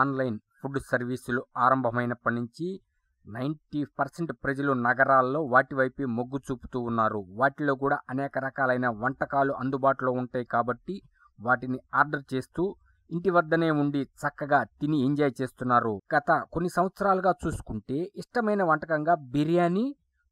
Online food సర్వీసులు ఆరంభమైనప్పటి నుంచి 90% ప్రజలు నగరాల్లో వాటి వైపే మొగ్గు చూపుతూ ఉన్నారు. వాటిలో కూడా అనేక రకాలైన వంటకాలు అందుబాటులో ఉంటాయి కాబట్టి వాటిని ఆర్డర్ చేస్తూ ఇంటి వద్దనే ఉండి చక్కగా తిని ఎంజాయ్ చేస్తున్నారు. గత కొన్ని సంవత్సరాలుగా చూసుకుంటే ఇష్టమైన వంటకంగా బిర్యానీ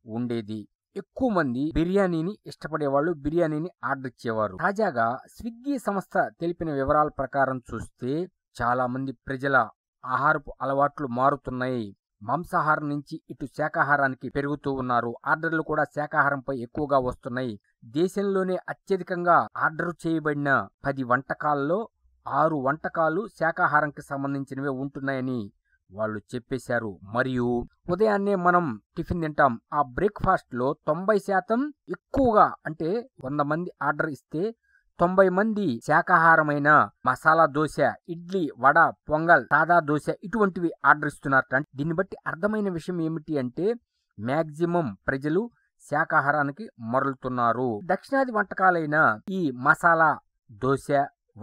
ఉండేది. ఎక్కువ మంది బిర్యానీని ఇష్టపడేవాళ్ళు, బిర్యానీని ఆర్డర్ ఇచ్చేవారు. తాజాగా స్విగ్గీ సంస్థ తెలిపిన వివరాల ప్రకారం చూస్తే చాలా మంది ప్రజల ఆహారపు అలవాట్లు మారుతున్నాయి. మాంసాహారం నుంచి ఇటు శాకాహారానికి పెరుగుతూ ఉన్నారు. ఆర్డర్లు కూడా శాకాహారంపై ఎక్కువగా వస్తున్నాయి. దేశంలోనే అత్యధికంగా ఆర్డర్ చేయబడిన 10 వంటకాల్లో 6 వంటకాలు శాకాహారంకి సంబంధించినవే ఉంటున్నాయని వాళ్ళు చెప్పేశారు. మరియు ఉదయాన్నే మనం టిఫిన్ తింటాం. ఆ బ్రేక్ఫాస్ట్ లో 90% ఎక్కువగా, అంటే 100 మంది ఆర్డర్ ఇస్తే 90 మంది శాకాహారమైన మసాలా దోశ, ఇడ్లీ, వడ, పొంగల్, సాదా దోశ ఇటువంటివి ఆర్డర్ ఇస్తున్నారట. దీన్ని బట్టి అర్థమైన విషయం ఏమిటి అంటే మాక్సిమం ప్రజలు శాకాహారానికి మరలుతున్నారు. దక్షిణాది వంటకాలైన ఈ మసాలా దోశ,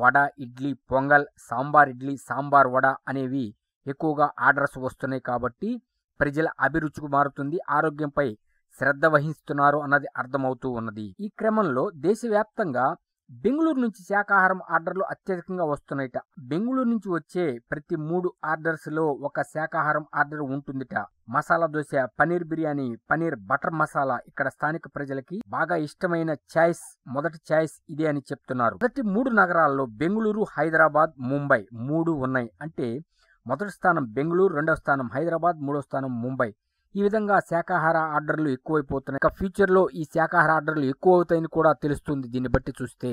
వడ, ఇడ్లీ, పొంగల్, సాంబార్ ఇడ్లీ, సాంబార్ వడ అనేవి ఎక్కువగా ఆర్డర్స్ వస్తున్నాయి కాబట్టి ప్రజల అభిరుచికి మారుతుంది. ఆరోగ్యంపై శ్రద్ధ వహిస్తున్నారు అన్నది అర్థమవుతూ ఉన్నది. ఈ క్రమంలో దేశవ్యాప్తంగా బెంగళూరు నుంచి శాకాహారం ఆర్డర్లు అత్యధికంగా వస్తున్నాయిట. బెంగళూరు నుంచి వచ్చే ప్రతి 3 ఆర్డర్స్ లో ఒక శాకాహారం ఆర్డర్ ఉంటుందిట. మసాలా దోశ, పనీర్ బిర్యానీ, పనీర్ బటర్ మసాలా ఇక్కడ స్థానిక ప్రజలకి బాగా ఇష్టమైన మొదటి ఛాయిస్ ఇదే అని చెప్తున్నారు. మొదటి 3 నగరాల్లో బెంగళూరు, హైదరాబాద్, ముంబై 3 ఉన్నాయి. అంటే మొదటి స్థానం బెంగళూరు, రెండవ స్థానం హైదరాబాద్, మూడవ స్థానం ముంబై. ఈ విధంగా శాకాహార ఆర్డర్లు ఎక్కువైపోతున్నాయి. ఫ్యూచర్ లో ఈ శాకాహార ఆర్డర్లు ఎక్కువ అవుతాయని కూడా తెలుస్తుంది దీన్ని బట్టి చూస్తే.